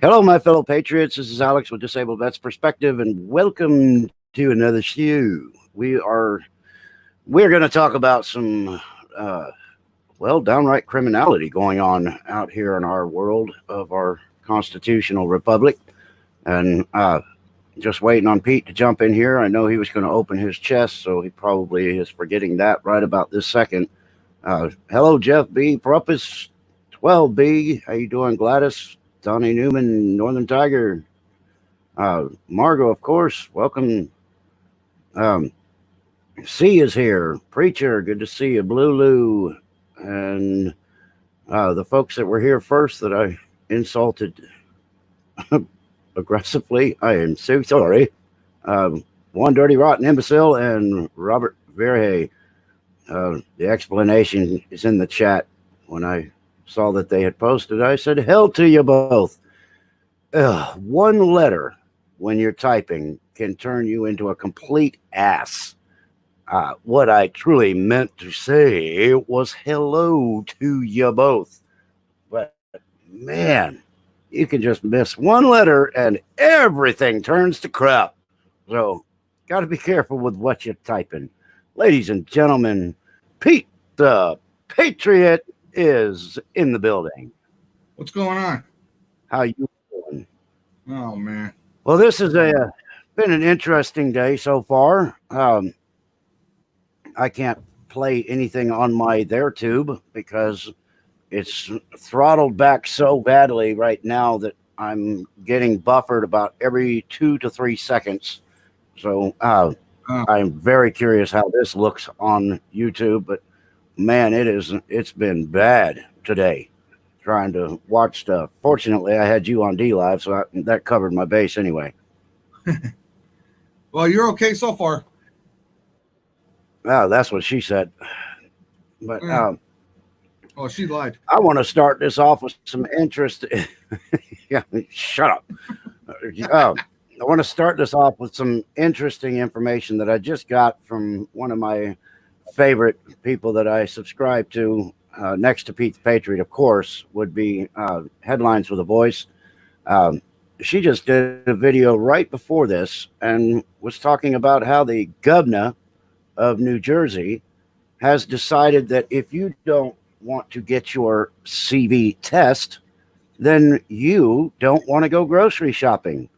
Hello, my fellow patriots. This is Alex with Disabled Vets Perspective, and welcome to another show. We're going to talk about some, downright criminality going on out here in our world of our constitutional republic, and just waiting on Pete to jump in here. I know he was going to open his chest, so he probably is forgetting that right about this second. Hello, Jeff B. Propus 12B. How you doing, Gladys? Donnie Newman, Northern Tiger. Margot, of course. Welcome. C is here. Preacher, good to see you. Blue Lou. And the folks that were here first that I insulted aggressively, I am so sorry. One Dirty Rotten Imbecile and Robert Verhey. The explanation is in the chat. When I saw that they had posted, I said, hell to you both. One letter when you're typing can turn you into a complete ass. What I truly meant to say was hello to you both. But man, you can just miss one letter and everything turns to crap. So got to be careful with what you're typing. Ladies and gentlemen, Pete the Patriot is in the building. What's going on? How you doing? Oh man. Well, this has been an interesting day so far. I can't play anything on my tube because it's throttled back so badly right now that I'm getting buffered about every 2 to 3 seconds. So I'm very curious how this looks on YouTube, but man, it's been bad today trying to watch stuff. Fortunately, I had you on D Live, so that covered my base anyway. Well, you're okay so far. Oh, that's what she said. But oh, she lied. I want to start this off with some interest. Yeah, shut up. I want to start this off with some interesting information that I just got from one of my favorite people that I subscribe to, next to Pete the Patriot, of course, would be Headlines with a Voice. She just did a video right before this and was talking about how the governor of New Jersey has decided that if you don't want to get your CV test, then you don't want to go grocery shopping.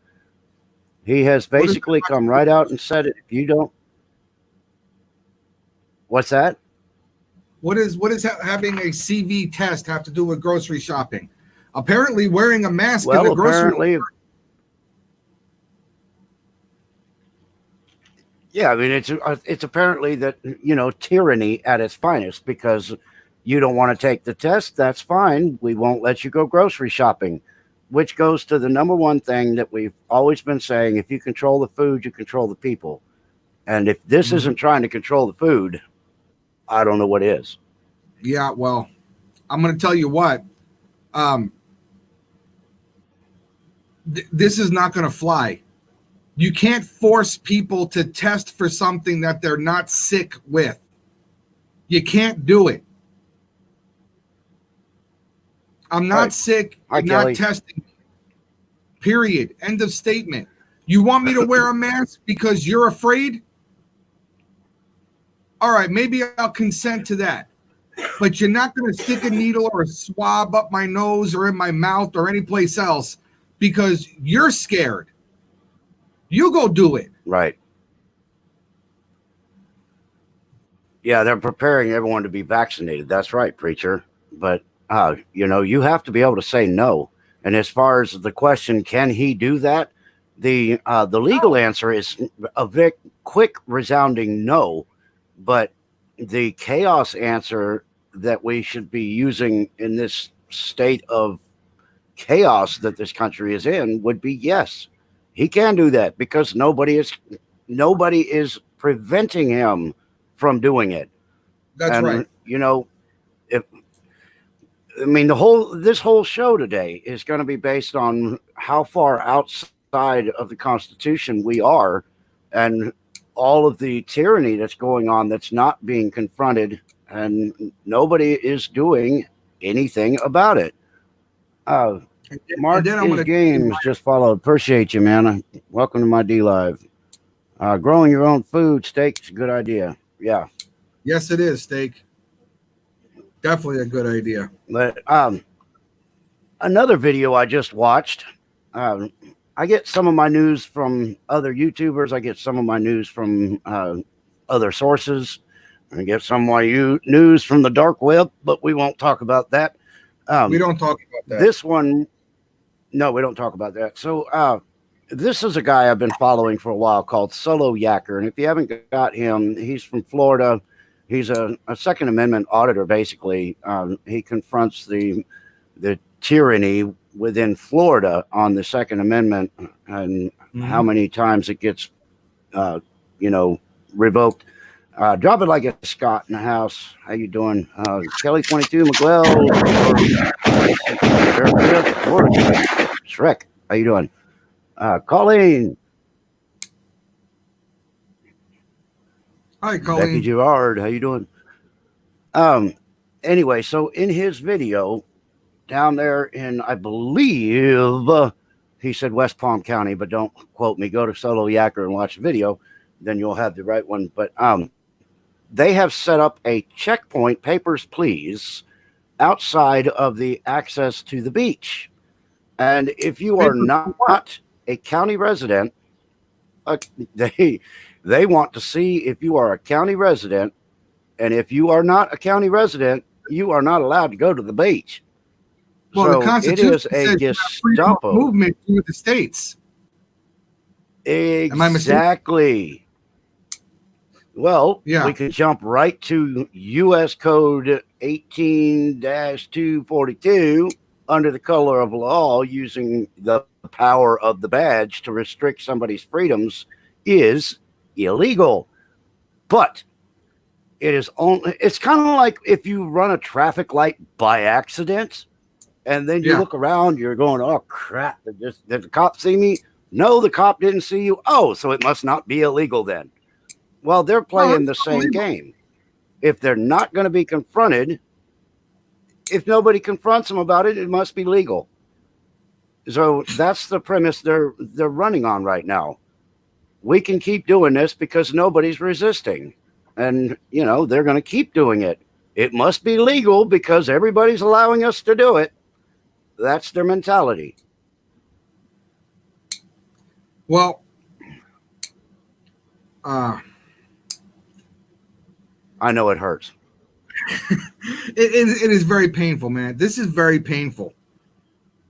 He has basically come right out and said it. If you don't, what's that? What is having a CV test have to do with grocery shopping? Apparently, wearing a mask in the grocery store. Yeah, I mean, it's apparently that, tyranny at its finest, because you don't want to take the test. That's fine. We won't let you go grocery shopping, which goes to the number one thing that we've always been saying. If you control the food, you control the people. And if this isn't trying to control the food, I don't know what is. Yeah, well, I'm going to tell you what. This is not going to fly. You can't force people to test for something that they're not sick with. You can't do it. I'm not sick. I'm not testing. Period. End of statement. You want me to wear a mask because you're afraid? All right, maybe I'll consent to that. But you're not going to stick a needle or a swab up my nose or in my mouth or anyplace else because you're scared. You go do it. Right. Yeah, they're preparing everyone to be vaccinated. That's right, preacher. But, you have to be able to say no. And as far as the question, can he do that? The legal answer is a very quick, resounding no. But the chaos answer that we should be using in this state of chaos that this country is in would be yes. He can do that because nobody is preventing him from doing it. That's right. This whole show today is going to be based on how far outside of the Constitution we are, and all of the tyranny that's going on that's not being confronted, and nobody is doing anything about it. Mark then I'm is gonna Games just followed. Appreciate you, man. Welcome to my D Live. Growing your own food, steak's a good idea. Yeah. Yes, it is, Steak. Definitely a good idea. But another video I just watched. Um, I get some of my news from other YouTubers. I get some of my news from other sources. I get some of my news from the dark web, but we won't talk about that. We don't talk about that. This one, no, we don't talk about that. So this is a guy I've been following for a while called Solo Yacker. And if you haven't got him, he's from Florida. He's a Second Amendment auditor, basically. He confronts the tyranny within Florida on the Second Amendment and how many times it gets, revoked. Drop it like a Scott in the house. How you doing? Kelly 22, Miguel, Shrek. How you doing? Colleen. Hi, Colleen. Becky Gerard. How you doing? Anyway, so in his video down there in, I believe, he said West Palm County, but don't quote me. Go to Solo Yacker and watch the video. Then you'll have the right one. But they have set up a checkpoint, papers, please, outside of the access to the beach. And if you are not a county resident, they want to see if you are a county resident. And if you are not a county resident, you are not allowed to go to the beach. Well, so the Constitution it is a Gestapo movement through the states. Exactly. Well, yeah. We could jump right to U.S. Code 18-242 under the color of law, using the power of the badge to restrict somebody's freedoms is illegal. But it's kind of like if you run a traffic light by accident and then you look around, you're going, oh crap, did the cop see me? No, the cop didn't see you. Oh, so it must not be illegal then. Well, they're playing the same game. If they're not going to be confronted, if nobody confronts them about it, it must be legal. So that's the premise they're running on right now. We can keep doing this because nobody's resisting. And, they're going to keep doing it. It must be legal because everybody's allowing us to do it. That's their mentality. Well, I know it hurts. It is very painful, man. This is very painful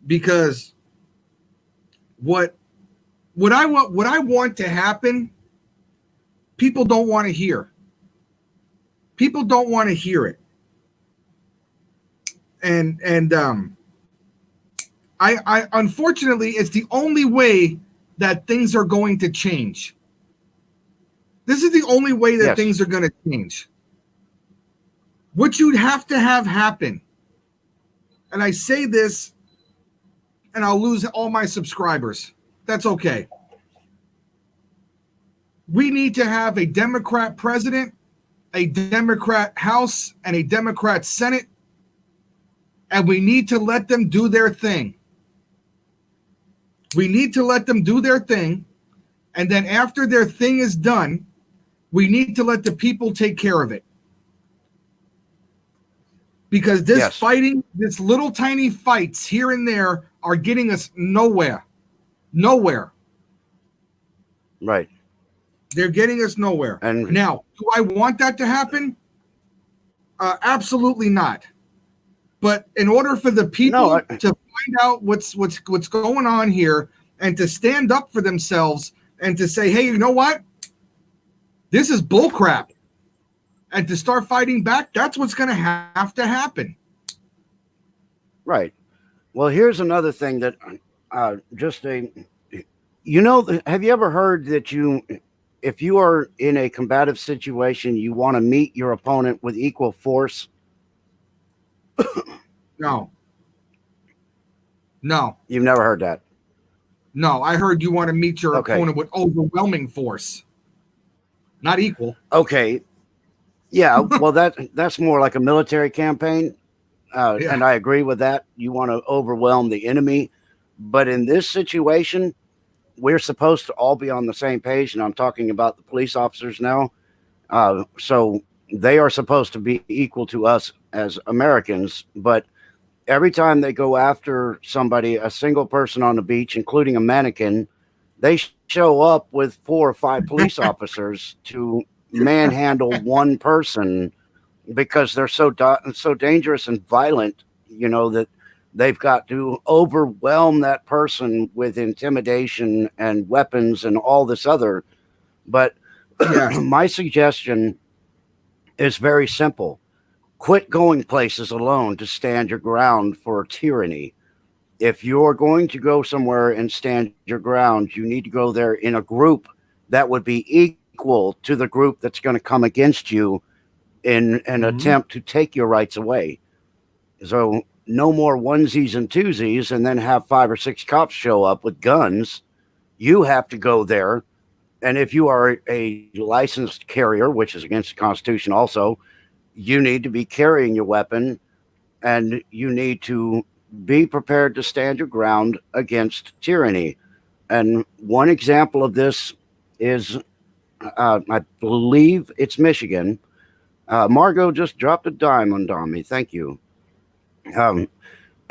because what I want to happen, people don't want to hear. People don't want to hear it. And I unfortunately, it's the only way that things are going to change. This is the only way that things are going to change. What you'd have to have happen, and I say this, and I'll lose all my subscribers. That's okay. We need to have a Democrat president, a Democrat House, and a Democrat Senate, and we need to let them do their thing. We need to let them do their thing, and then after their thing is done, we need to let the people take care of it. Because this fighting, this little tiny fights here and there are getting us nowhere. Nowhere. Right. They're getting us nowhere. And now, do I want that to happen? Absolutely not. But in order for the people to find out what's going on here and to stand up for themselves and to say, hey, you know what? This is bullcrap. And to start fighting back, that's what's going to have to happen. Right. Well, here's another thing that have you ever heard that if you are in a combative situation, you want to meet your opponent with equal force? No. You've never heard that? No, I heard you want to meet your opponent with overwhelming force. Not equal. Okay. Yeah, well, that's more like a military campaign. Yeah. And I agree with that. You want to overwhelm the enemy. But in this situation, we're supposed to all be on the same page. And I'm talking about the police officers now. So they are supposed to be equal to us as Americans. But every time they go after somebody, a single person on the beach, including a mannequin, they show up with 4 or 5 police officers to manhandle one person because they're so dangerous and violent, that they've got to overwhelm that person with intimidation and weapons and all this other. But Yes. my suggestion is very simple. Quit going places alone to stand your ground for tyranny. If you're going to go somewhere and stand your ground, you need to go there in a group that would be equal to the group that's going to come against you in an attempt to take your rights away. So no more onesies and twosies and then have 5 or 6 cops show up with guns. You have to go there. And if you are a licensed carrier, which is against the Constitution also, you need to be carrying your weapon and you need to be prepared to stand your ground against tyranny. And one example of this is, I believe it's Michigan. Margot just dropped a dime on Dommy. Thank you.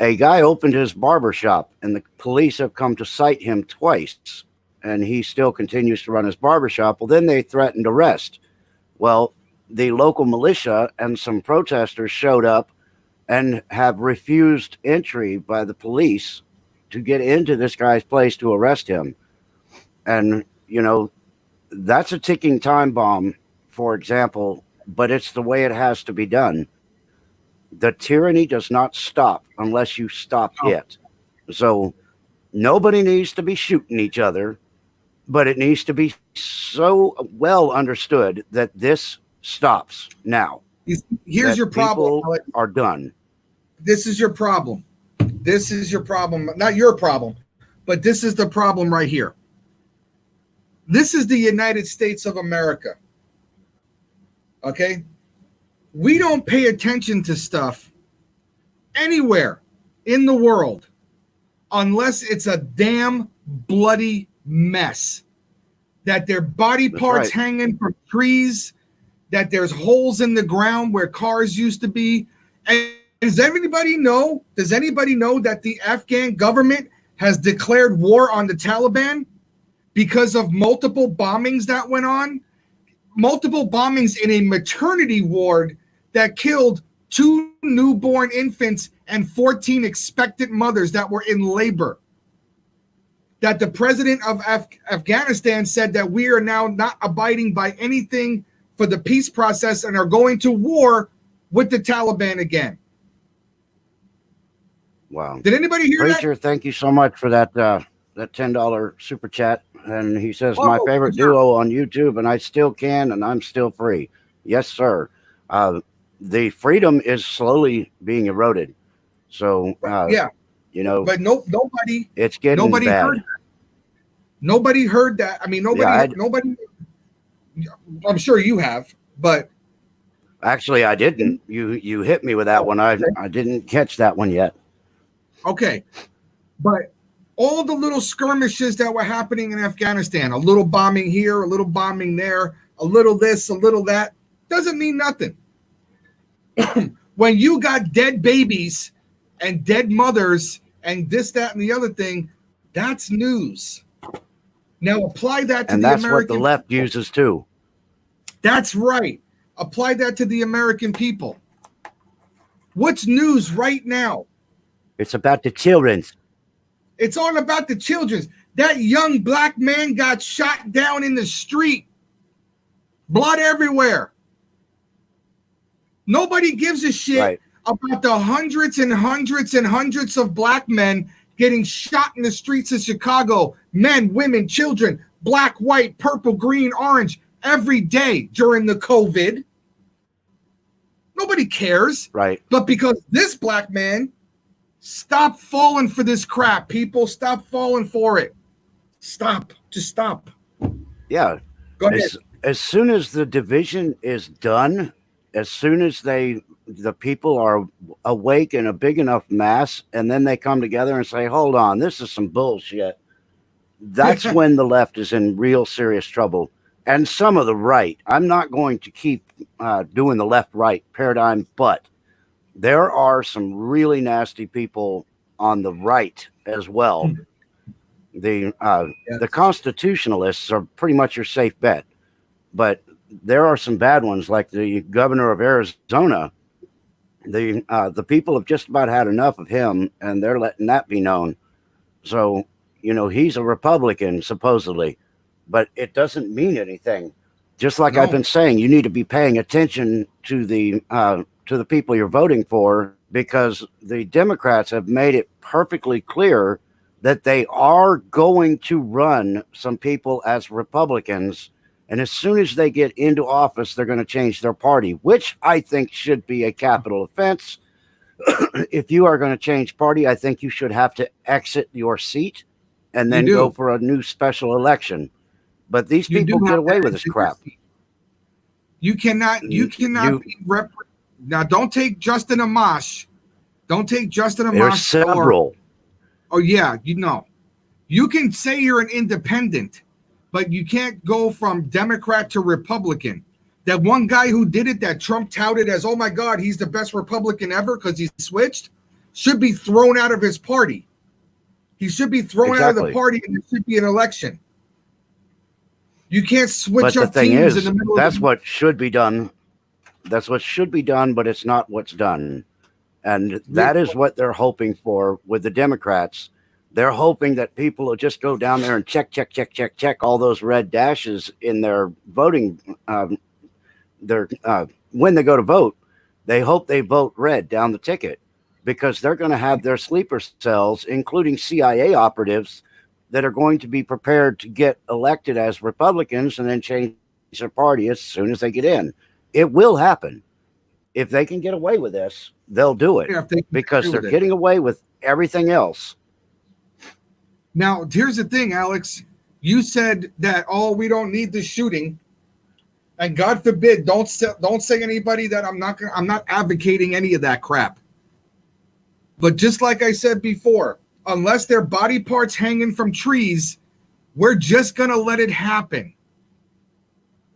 A guy opened his barber shop, and the police have come to cite him twice, and he still continues to run his barber shop. Well, then they threatened arrest. Well, the local militia and some protesters showed up and have refused entry by the police to get into this guy's place to arrest him. And, that's a ticking time bomb, for example, but it's the way it has to be done. The tyranny does not stop unless you stop it. So nobody needs to be shooting each other, but it needs to be so well understood that this stops now. Here's your problem. People are done. This is your problem. This is your problem. Not your problem, but this is the problem right here. This is the United States of America. Okay? We don't pay attention to stuff anywhere in the world unless it's a damn bloody mess. That there are body parts hanging from trees, that there's holes in the ground where cars used to be. And does anybody know that the Afghan government has declared war on the Taliban because of multiple bombings that went on? Multiple bombings in a maternity ward that killed 2 newborn infants and 14 expectant mothers that were in labor. That the president of Afghanistan said that we are now not abiding by anything for the peace process and are going to war with the Taliban again. Wow. Did anybody hear Preacher, that? thank you so much for that $10 super chat. And he says, my favorite duo on YouTube, and I still can, and I'm still free. Yes, sir. The freedom is slowly being eroded. So, but nobody. It's getting bad. Heard that. Nobody heard that. I mean, nobody. I'm sure you have, but actually, I didn't. You hit me with that one. I didn't catch that one yet. Okay, but all the little skirmishes that were happening in Afghanistan, a little bombing here, a little bombing there, a little this, a little that, doesn't mean nothing. When you got dead babies and dead mothers and this, that, and the other thing, that's news. Now apply that to the American. And that's what the left uses too. That's right. Apply that to the American people. What's news right now? It's about the children. It's all about the children. That young black man got shot down in the street. Blood everywhere. Nobody gives a shit about the hundreds and hundreds and hundreds of black men getting shot in the streets of Chicago. Men, women, children, black, white, purple, green, orange, every day during the COVID. Nobody cares. Right. But because this black man, stop falling for this crap, people. Stop falling for it. Stop. Just stop. Yeah. Go ahead. As soon as the division is done, as soon as they the people are awake in a big enough mass, and then they come together and say, hold on, this is some bullshit. That's when the left is in real serious trouble. And some of the right. I'm not going to keep doing the left right paradigm, but there are some really nasty people on the right as well. The constitutionalists are pretty much your safe bet, but there are some bad ones, like the governor of Arizona. The people have just about had enough of him, and they're letting that be known. So, he's a Republican supposedly, but it doesn't mean anything. Just like I've been saying, you need to be paying attention to the people you're voting for, because the Democrats have made it perfectly clear that they are going to run some people as Republicans. And as soon as they get into office, they're going to change their party, which I think should be a capital offense. If you are going to change party, I think you should have to exit your seat and then go for a new special election. But these people get away with this crap. You cannot be now. Don't take Justin Amash. Don't take Justin Amash. There's several. You can say you're an independent, but you can't go from Democrat to Republican. That one guy who did it, that Trump touted as, oh my God, he's the best Republican ever because he switched, should be thrown out of his party. He should be thrown out of the party, and there should be an election. You can't switch up teams in the middle. That's what should be done. That's what should be done, but it's not what's done. And that is what they're hoping for with the Democrats. They're hoping that people will just go down there and check all those red dashes in their voting. When they go to vote, they hope they vote red down the ticket, because they're going to have their sleeper cells, including CIA operatives, that are going to be prepared to get elected as Republicans and then change their party as soon as they get in. It will happen. If they can get away with this, they'll do it, because they're getting away with everything else. Now, here's the thing, Alex. You said that, we don't need the shooting. And God forbid, don't say anybody that I'm not advocating any of that crap. But just like I said before, unless they're body parts hanging from trees, we're just going to let it happen.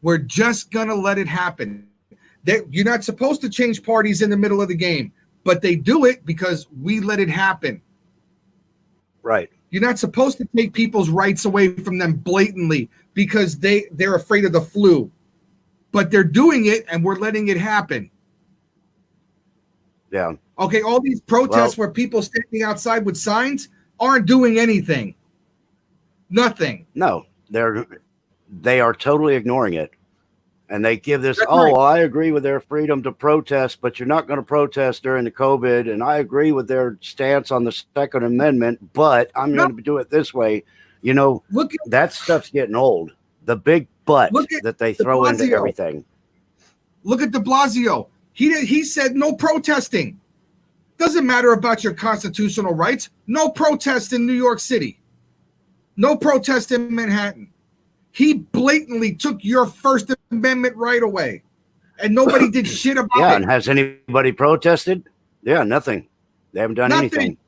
We're just going to let it happen. You're not supposed to change parties in the middle of the game, but they do it because we let it happen. Right. You're not supposed to take people's rights away from them blatantly because they're afraid of the flu. But they're doing it, and we're letting it happen. Yeah. Okay, all these protests where people standing outside with signs aren't doing anything. Nothing. No, they are totally ignoring it. And they give this, I agree with their freedom to protest, but you're not going to protest during the COVID. And I agree with their stance on the Second Amendment, but I'm going to do it this way. That stuff's getting old. The big butt that they throw into everything. Look at de Blasio. He said no protesting. Doesn't matter about your constitutional rights. No protest in New York City. No protest in Manhattan. He blatantly took your First Amendment right away. And nobody did shit about it. Yeah, and has anybody protested? Yeah, nothing. They haven't done anything.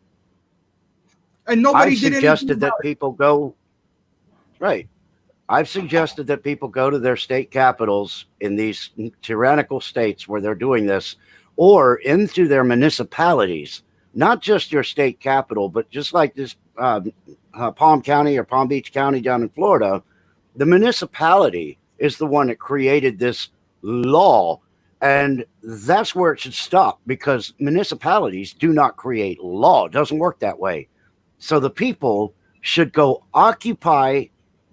And nobody did anything. I've suggested that people go. Right. I've suggested that people go to their state capitals in these tyrannical states where they're doing this, or into their municipalities, not just your state capital, but just like this Palm County or Palm Beach County down in Florida. The municipality is the one that created this law, and that's where it should stop, because municipalities do not create law. It doesn't work that way. So the people should go occupy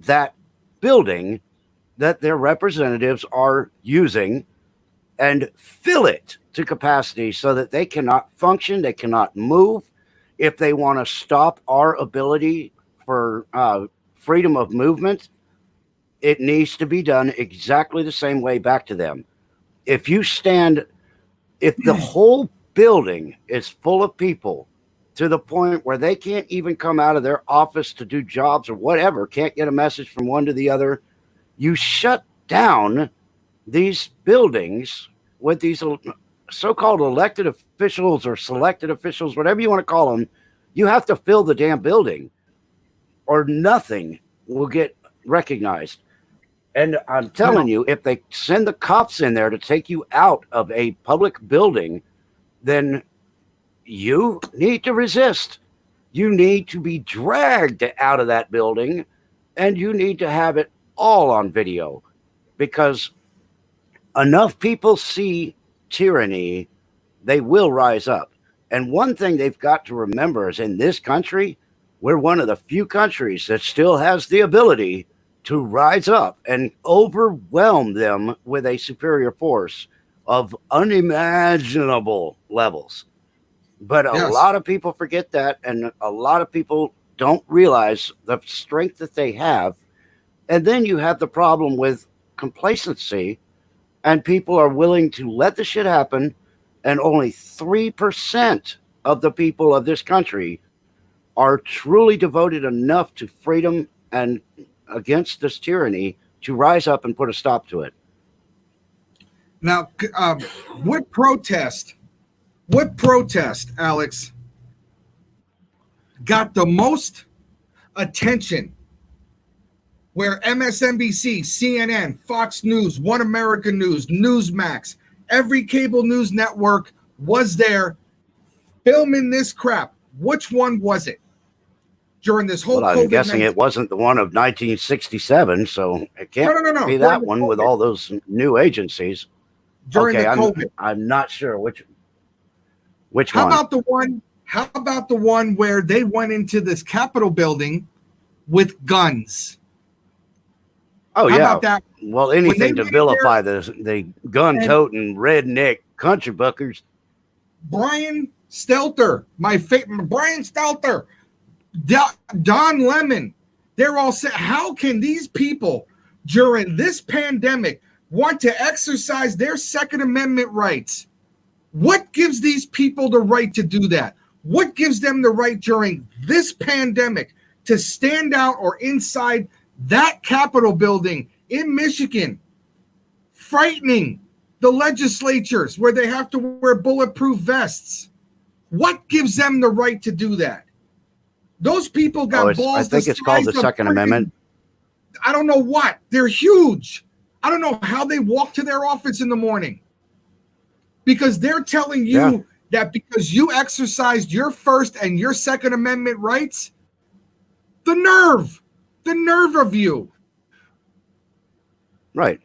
that building that their representatives are using and fill it to capacity so that they cannot function, they cannot move. If they want to stop our ability for freedom of movement, it needs to be done exactly the same way back to them. If the whole building is full of people to the point where they can't even come out of their office to do jobs or whatever, can't get a message from one to the other, you shut down these buildings with these so-called elected officials or selected officials, whatever you want to call them, you have to fill the damn building or nothing will get recognized. And I'm telling you, if they send the cops in there to take you out of a public building, then you need to resist. You need to be dragged out of that building, and you need to have it all on video, because enough people see tyranny, they will rise up. And one thing they've got to remember is in this country, we're one of the few countries that still has the ability to rise up and overwhelm them with a superior force of unimaginable levels. But a Yes. lot of people forget that, and a lot of people don't realize the strength that they have. And then you have the problem with complacency, and people are willing to let the shit happen, and only 3% of the people of this country are truly devoted enough to freedom and against this tyranny to rise up and put a stop to it. Now, what protest, Alex, got the most attention, where MSNBC, CNN, Fox News, One American News, Newsmax, every cable news network was there filming this crap? Which one was it during this whole Well, I'm COVID-19? guessing it wasn't the one of 1967, so it can't be that one with all those new agencies. During the COVID. I'm not sure which How one. How about the one where they went into this Capitol building with guns? Oh, How yeah. about that? Well, anything to vilify the gun-toting redneck country buckers. Brian Stelter, Brian Stelter, Don Lemon, they're all saying, how can these people during this pandemic want to exercise their Second Amendment rights? What gives these people the right to do that? What gives them the right during this pandemic to stand out or inside that Capitol building in Michigan, frightening the legislatures where they have to wear bulletproof vests? What gives them the right to do that? Those people got balls. I think it's called the Second Amendment. I don't know what. They're huge. I don't know how they walk to their office in the morning, because they're telling you that because you exercised your First and your Second Amendment rights, the nerve of you. Right.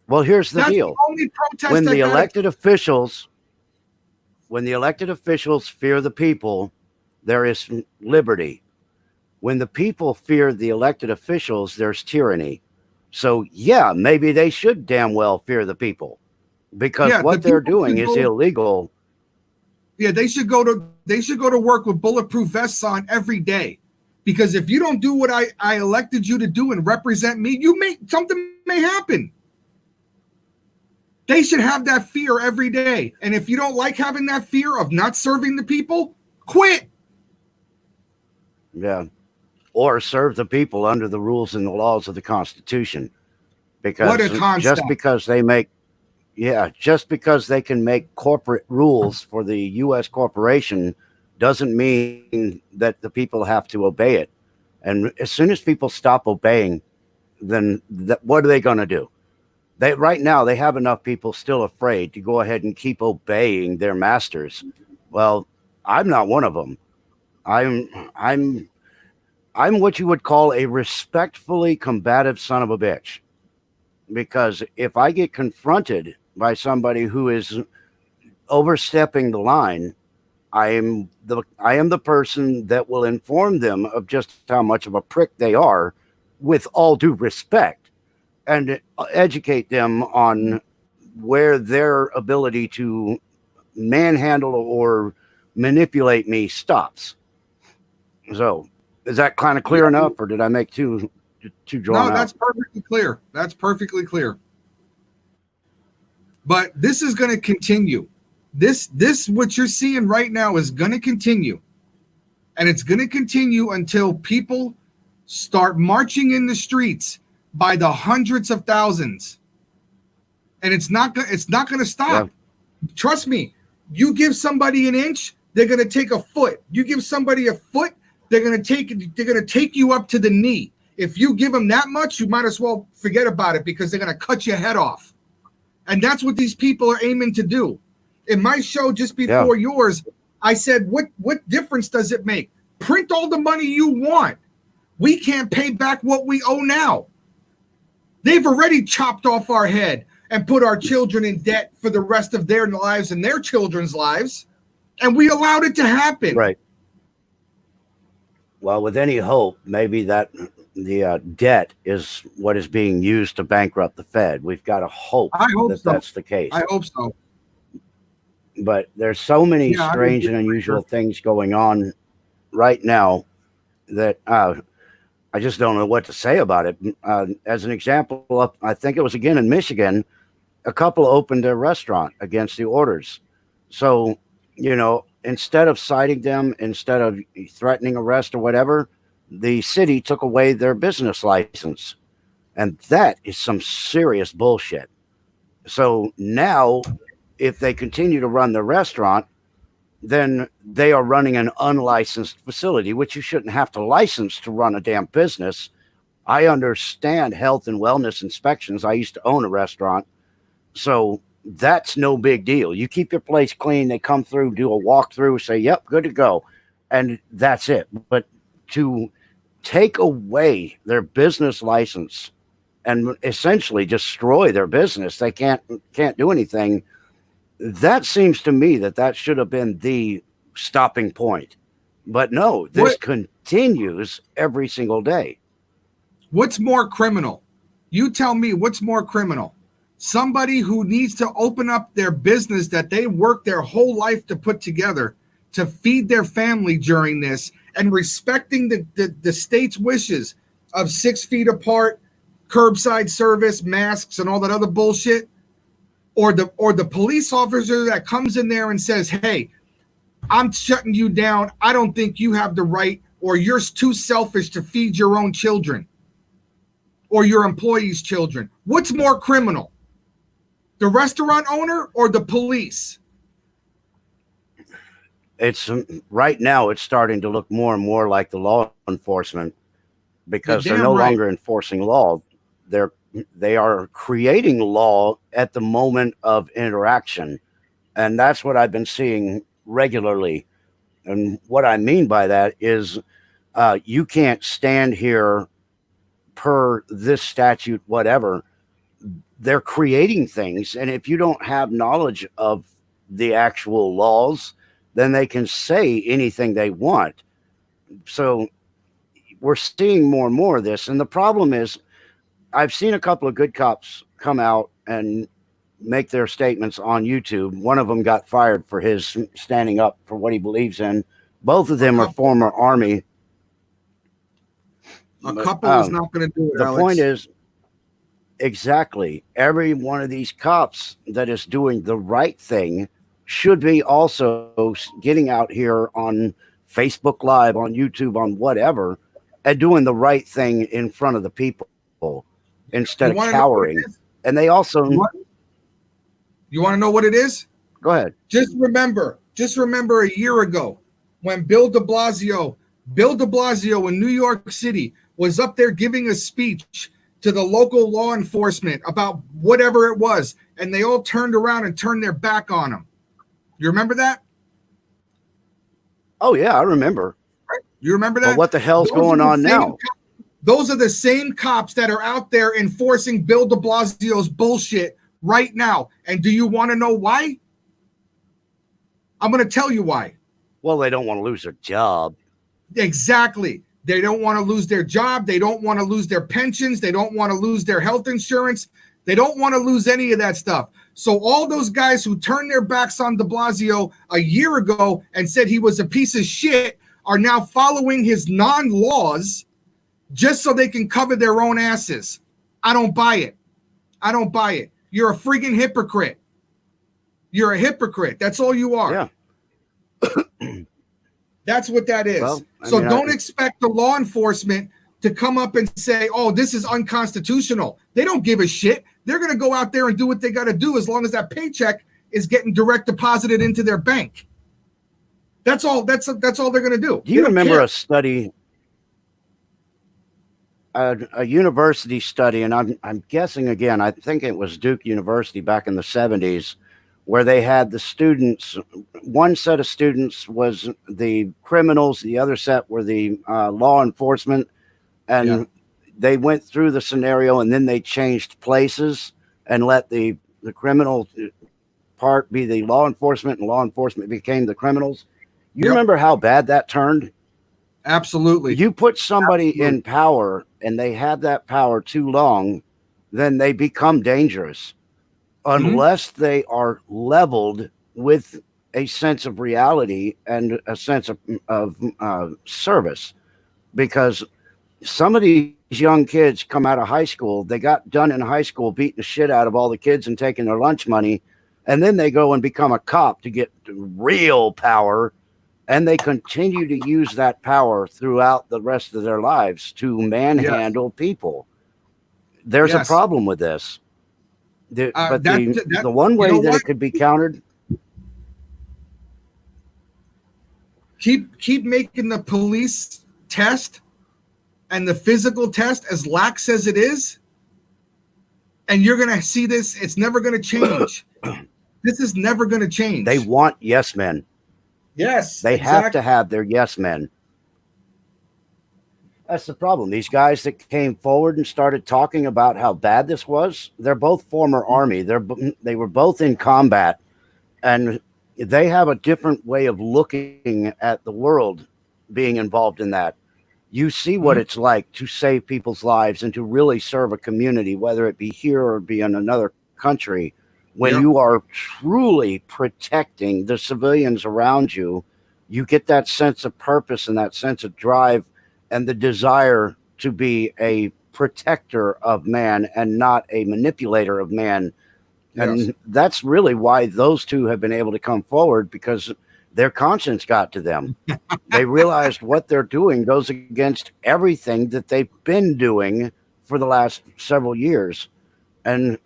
Well, here's the deal. The only protest when the elected officials fear the people, there is liberty. When the people fear the elected officials, there's tyranny. So, yeah, maybe they should damn well fear the people, because what they're doing is illegal. Yeah, they should go to work with bulletproof vests on every day, because if you don't do what I elected you to do and represent me, something may happen. They should have that fear every day. And if you don't like having that fear of not serving the people, quit. Yeah. Or serve the people under the rules and the laws of the Constitution. Because what a concept. just because they can make corporate rules for the U.S. corporation doesn't mean that the people have to obey it. And as soon as people stop obeying, then what are they going to do? Right now they have enough people still afraid to go ahead and keep obeying their masters. Well, I'm not one of them. I'm what you would call a respectfully combative son of a bitch. Because if I get confronted by somebody who is overstepping the line, I am the person that will inform them of just how much of a prick they are, with all due respect, and educate them on where their ability to manhandle or manipulate me stops. So, is that kind of clear enough, or did I make too drawn out? No, that's perfectly clear. That's perfectly clear. But this is going to continue. This what you're seeing right now is going to continue. And it's going to continue until people start marching in the streets by the hundreds of thousands. And it's not going to stop. Trust me, you give somebody an inch, they're going to take a foot. You give somebody a foot, they're going to take you up to the knee. If you give them that much, you might as well forget about it because they're going to cut your head off. And that's what these people are aiming to do. In my show just before yours, I said, what difference does it make? Print all the money you want. We can't pay back what we owe now. They've already chopped off our head and put our children in debt for the rest of their lives and their children's lives. And we allowed it to happen. Right. Well, with any hope, maybe that the debt is what is being used to bankrupt the Fed. We've got to hope that that's the case. I hope so. But there's so many strange and unusual things going on right now that I just don't know what to say about it. As an example, I think it was again in Michigan, a couple opened a restaurant against the orders. So, instead of citing them, instead of threatening arrest or whatever, the city took away their business license. And that is some serious bullshit. So now, if they continue to run the restaurant, then they are running an unlicensed facility, which you shouldn't have to license to run a damn business. I understand health and wellness inspections. I used to own a restaurant. So that's no big deal. You keep your place clean. They come through, do a walkthrough, say, yep, good to go. And that's it. But to take away their business license and essentially destroy their business, they can't do anything. That seems to me that should have been the stopping point. But no, this continues every single day. What's more criminal? You tell me what's more criminal. Somebody who needs to open up their business that they worked their whole life to put together to feed their family during this and respecting the state's wishes of 6 feet apart, curbside service, masks, and all that other bullshit. Or the police officer that comes in there and says, hey, I'm shutting you down. I don't think you have the right, or you're too selfish to feed your own children or your employees' children. What's more criminal? The restaurant owner or the police? It's right now it's starting to look more and more like the law enforcement because they're no longer enforcing law. They are creating law at the moment of interaction. And that's what I've been seeing regularly. And what I mean by that is you can't stand here per this statute, whatever. They're creating things. And if you don't have knowledge of the actual laws, then they can say anything they want. So we're seeing more and more of this. And the problem is, I've seen a couple of good cops come out and make their statements on YouTube. One of them got fired for his standing up for what he believes in. Both of them are former Army. A couple is not going to do it, The Alex. point is, exactly, every one of these cops that is doing the right thing should be also getting out here on Facebook Live, on YouTube, on whatever, and doing the right thing in front of the people instead of cowering. And they also... You want to know what it is? Go ahead. Just remember a year ago when Bill de Blasio in New York City was up there giving a speech to the local law enforcement about whatever it was, and they all turned around and turned their back on him. You remember that? Oh, yeah, I remember. Right? You remember that? But what the hell's going on now? Those are the same cops that are out there enforcing Bill de Blasio's bullshit right now. And do you want to know why? I'm going to tell you why. Well, they don't want to lose their job. Exactly. They don't want to lose their job. They don't want to lose their pensions. They don't want to lose their health insurance. They don't want to lose any of that stuff. So all those guys who turned their backs on de Blasio a year ago and said he was a piece of shit are now following his non-laws just so they can cover their own asses. I don't buy it. I don't buy it. You're a freaking hypocrite. You're a hypocrite. That's all you are. Yeah. That's what that is. Well, don't expect the law enforcement to come up and say, oh, this is unconstitutional. They don't give a shit. They're going to go out there and do what they got to do as long as that paycheck is getting direct deposited into their bank. That's all. That's all they're going to do. Do you remember a study, a university study, and I'm guessing again, I think it was Duke University back in the 70s, where they had the students, one set of students was the criminals, the other set were the law enforcement, and they went through the scenario and then they changed places and let the criminal part be the law enforcement and law enforcement became the criminals. You remember how bad that turned? Absolutely. You put somebody in power and they have that power too long, then they become dangerous unless they are leveled with a sense of reality and a sense of service. Because some of these young kids come out of high school, they got done in high school beating the shit out of all the kids and taking their lunch money, and then they go and become a cop to get real power. And they continue to use that power throughout the rest of their lives to manhandle people. There's a problem with this. The one way that it could be countered. Keep making the police test and the physical test as lax as it is, and you're going to see this. It's never going to change. This is never going to change. They want yes men. Yes, they have to have their yes men. That's the problem. These guys that came forward and started talking about how bad this was, they're both former Army. They were both in combat, and they have a different way of looking at the world being involved in that. You see what it's like to save people's lives and to really serve a community, whether it be here or be in another country. When you are truly protecting the civilians around you, you get that sense of purpose and that sense of drive and the desire to be a protector of man and not a manipulator of man. And that's really why those two have been able to come forward, because their conscience got to them. They realized what they're doing goes against everything that they've been doing for the last several years. And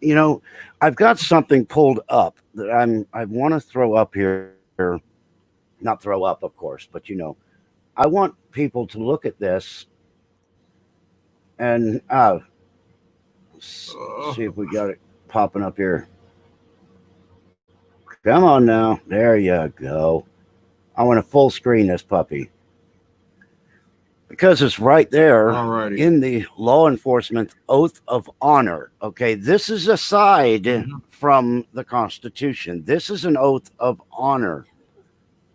you know, I've got something pulled up that I want to throw up here. Not throw up, of course, but you know, I want people to look at this and see if we got it popping up here. Come on now. There you go. I want to full screen this puppy, because it's right there in the law enforcement oath of honor. Okay, this is aside from the Constitution. This is an oath of honor.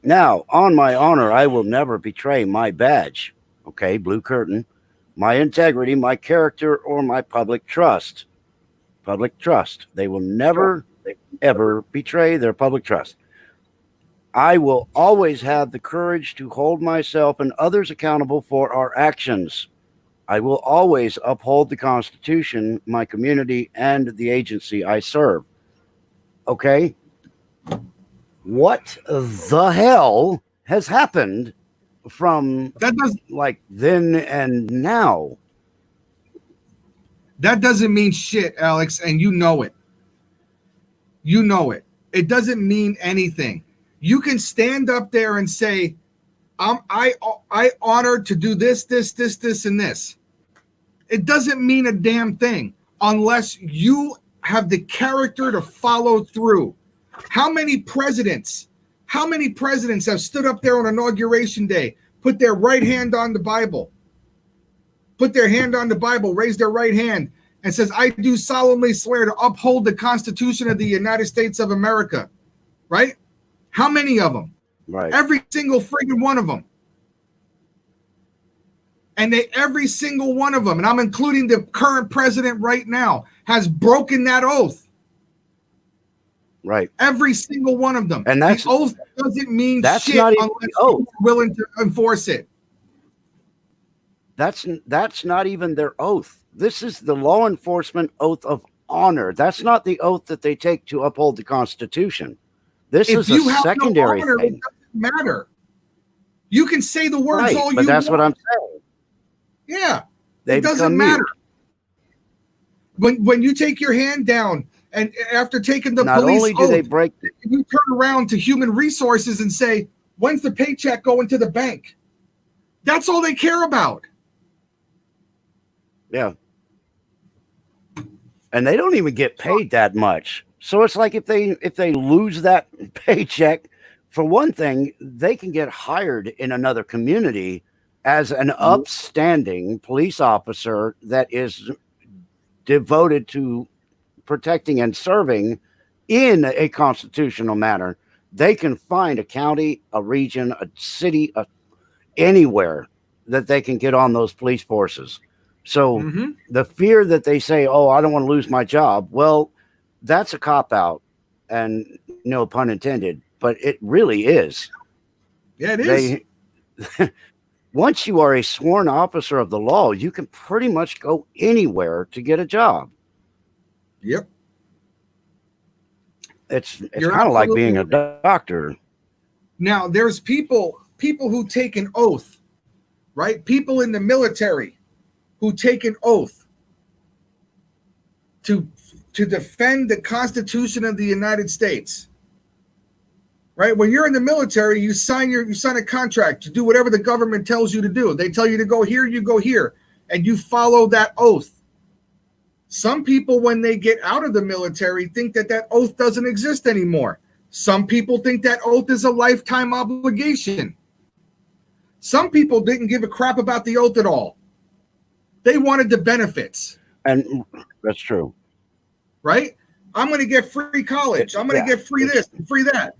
Now, on my honor, I will never betray my badge. Okay, blue curtain, my integrity, my character, or my public trust. Public trust. They will never, ever betray their public trust. I will always have the courage to hold myself and others accountable for our actions. I will always uphold the Constitution, my community, and the agency I serve. Okay? What the hell has happened from like then and now? That doesn't mean shit, Alex, and you know it. You know it. It doesn't mean anything. You can stand up there and say, I honored to do this, and this. It doesn't mean a damn thing unless you have the character to follow through. How many presidents have stood up there on Inauguration Day, put their right hand on the Bible, raise their right hand, and says, I do solemnly swear to uphold the Constitution of the United States of America, right? How many of them? Right. Every single friggin' one of them. And every single one of them, and I'm including the current president right now, has broken that oath. Right. Every single one of them. And the oath doesn't mean shit not unless you're willing to enforce it. That's not even their oath. This is the law enforcement oath of honor. That's not the oath that they take to uphold the Constitution. This is a secondary thing. It doesn't matter. You can say the words all you want. But that's what I'm saying. Yeah. It doesn't matter. When you take your hand down And after taking the Not police only do oath, they break, you turn around to human resources and say, when's the paycheck going to the bank? That's all they care about. yeah, and they don't even get paid that much. So it's like if they lose that paycheck, for one thing, they can get hired in another community as an upstanding police officer that is devoted to protecting and serving in a constitutional manner. They can find a county, a region, a city, anywhere that they can get on those police forces. So the fear that they say, "Oh, I don't want to lose my job," well, that's a cop out, and no pun intended, but it really is. Yeah, it is. They once you are a sworn officer of the law, you can pretty much go anywhere to get a job. Yep. It's You're kind of like absolutely being a right. doctor. Now, there's people who take an oath, right? People in the military who take an oath to defend the Constitution of the United States. Right? When you're in the military, you sign a contract to do whatever the government tells you to do. They tell you to go here, you go here, and you follow that oath. Some people, when they get out of the military, think that oath doesn't exist anymore. Some people think that oath is a lifetime obligation. Some people didn't give a crap about the oath at all. They wanted the benefits. And that's true. Right? I'm going to get free college. I'm going to get free this and free that.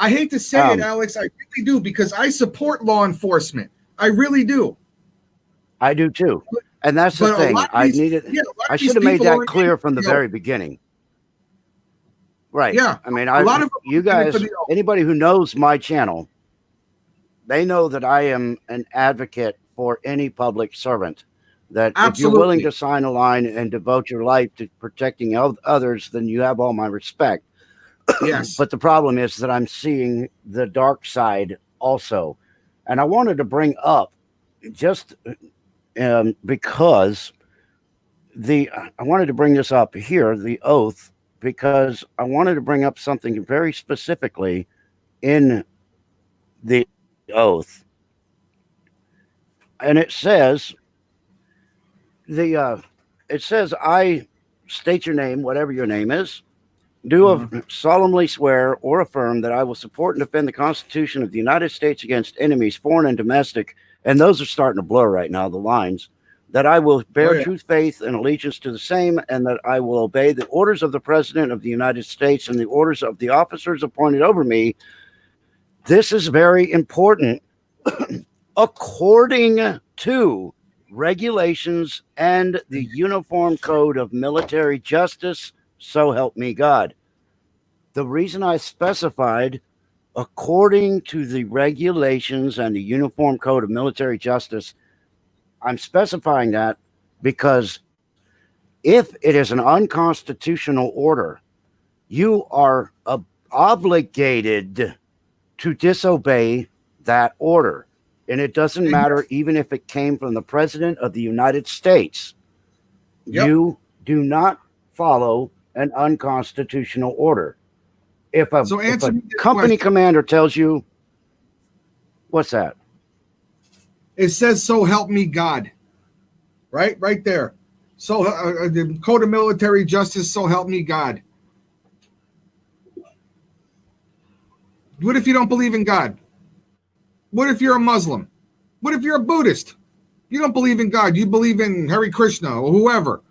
I hate to say it, Alex. I really do, because I support law enforcement. I really do. I do too. And that's the thing. I should have made that clear from the very beginning. Right. Yeah. I mean, you guys, anybody who knows my channel, they know that I am an advocate for any public servant. That if you're willing to sign a line and devote your life to protecting others, then you have all my respect. Yes. But the problem is that I'm seeing the dark side also. And I wanted to bring up just because I wanted to bring this up here, the oath, because I wanted to bring up something very specifically in the oath. And it says, I state your name, whatever your name is, solemnly swear or affirm that I will support and defend the Constitution of the United States against enemies, foreign and domestic. And those are starting to blur right now, the lines. That I will bear true faith and allegiance to the same, and that I will obey the orders of the President of the United States and the orders of the officers appointed over me. This is very important. According to regulations and the Uniform Code of Military Justice, so help me God. The reason I specified according to the regulations and the Uniform Code of Military Justice, I'm specifying that because if it is an unconstitutional order, you are obligated to disobey that order. And it doesn't matter even if it came from the President of the United States. You do not follow an unconstitutional order. If a company commander tells you, what's that? It says, so help me God. Right there. So the Code of Military Justice, so help me God. What if you don't believe in God? What if you're a Muslim? What if you're a Buddhist? You don't believe in God. You believe in Hare Krishna or whoever.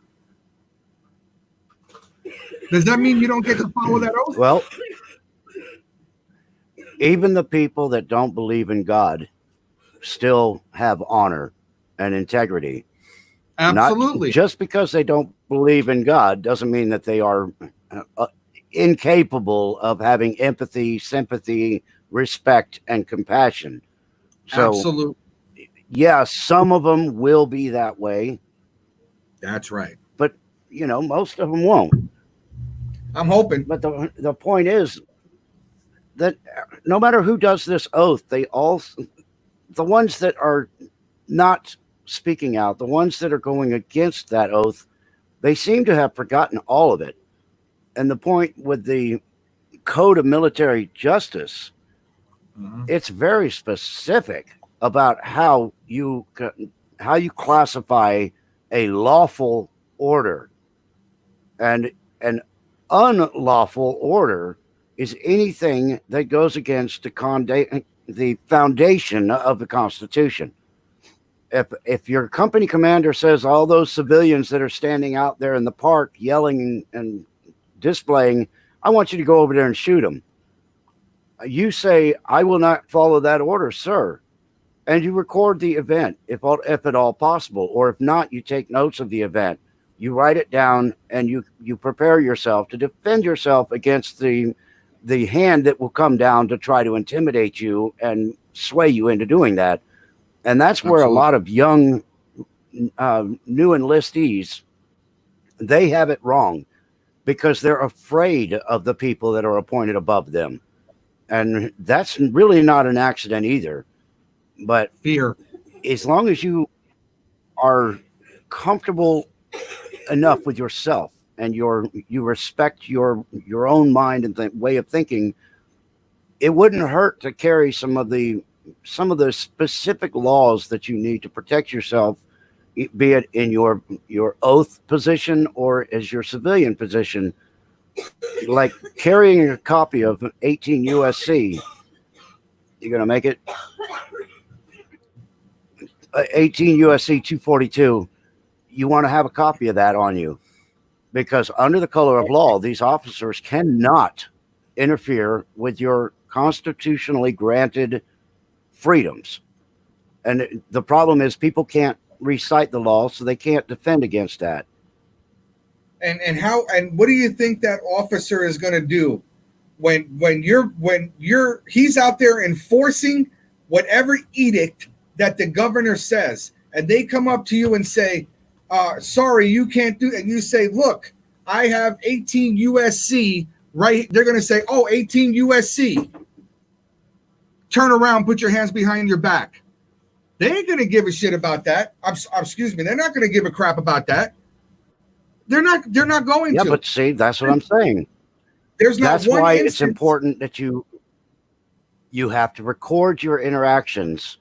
Does that mean you don't get to follow that oath? Well, even the people that don't believe in God still have honor and integrity. Absolutely. Not just because they don't believe in God doesn't mean that they are incapable of having empathy, sympathy, respect, and compassion. So, absolutely. Yeah, some of them will be that way. That's right. But, most of them won't. I'm hoping. But the point is that no matter who does this oath, the ones that are not speaking out, the ones that are going against that oath, They seem to have forgotten all of it. And the point with the Code of Military Justice, it's very specific about how you classify a lawful order, and an unlawful order is anything that goes against the foundation of the Constitution. If your company commander says all those civilians that are standing out there in the park yelling and displaying, I want you to go over there and shoot them. You say, I will not follow that order, sir. And you record the event if at all possible, or if not, you take notes of the event. You write it down and you prepare yourself to defend yourself against the hand that will come down to try to intimidate you and sway you into doing that. And that's where a lot of young, new enlistees, they have it wrong because they're afraid of the people that are appointed above them. And that's really not an accident either. But fear, as long as you are comfortable enough with yourself and you respect your own mind and way of thinking, it wouldn't hurt to carry some of the specific laws that you need to protect yourself, be it in your oath position or as your civilian position, like carrying a copy of 18 USC. You're going to make it 18 USC 242. You want to have a copy of that on you, because under the color of law, these officers cannot interfere with your constitutionally granted freedoms. And the problem is people can't recite the law, so they can't defend against that. And what do you think that officer is going to do when he's out there enforcing whatever edict that the governor says, and they come up to you and say, sorry, you can't do it. And you say, look, I have 18 USC, right? They're going to say, oh, 18 USC. Turn around, put your hands behind your back. They ain't going to give a shit about that. Excuse me. They're not going to give a crap about that. They're not going to. Yeah, but see, that's what I'm saying. That's why it's important that you have to record your interactions,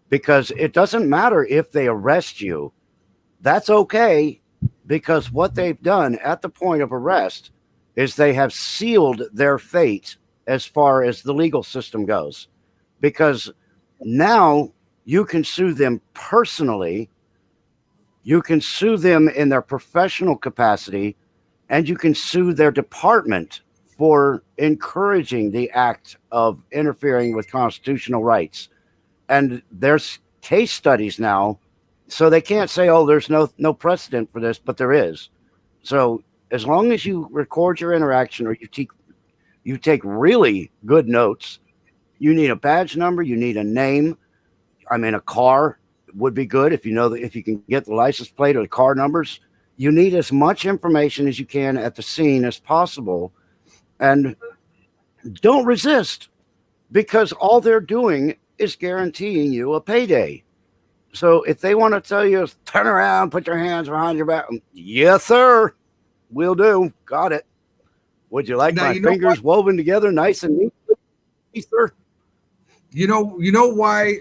because it doesn't matter if they arrest you. That's okay, because what they've done at the point of arrest is they have sealed their fate as far as the legal system goes, because now you can sue them personally, you can sue them in their professional capacity, and you can sue their department for encouraging the act of interfering with constitutional rights. And there's case studies now, so they can't say, oh, there's no precedent for this, but there is. So as long as you record your interaction, or you take really good notes, you need a badge number, you need a name. I mean, a car would be good if you can get the license plate or the car numbers. You need as much information as you can at the scene as possible, and don't resist, because all they're doing is guaranteeing you a payday. So if they want to tell you, turn around, put your hands behind your back, yes, sir, will do. Got it. Would you like my fingers woven together nice and neat, sir? You know why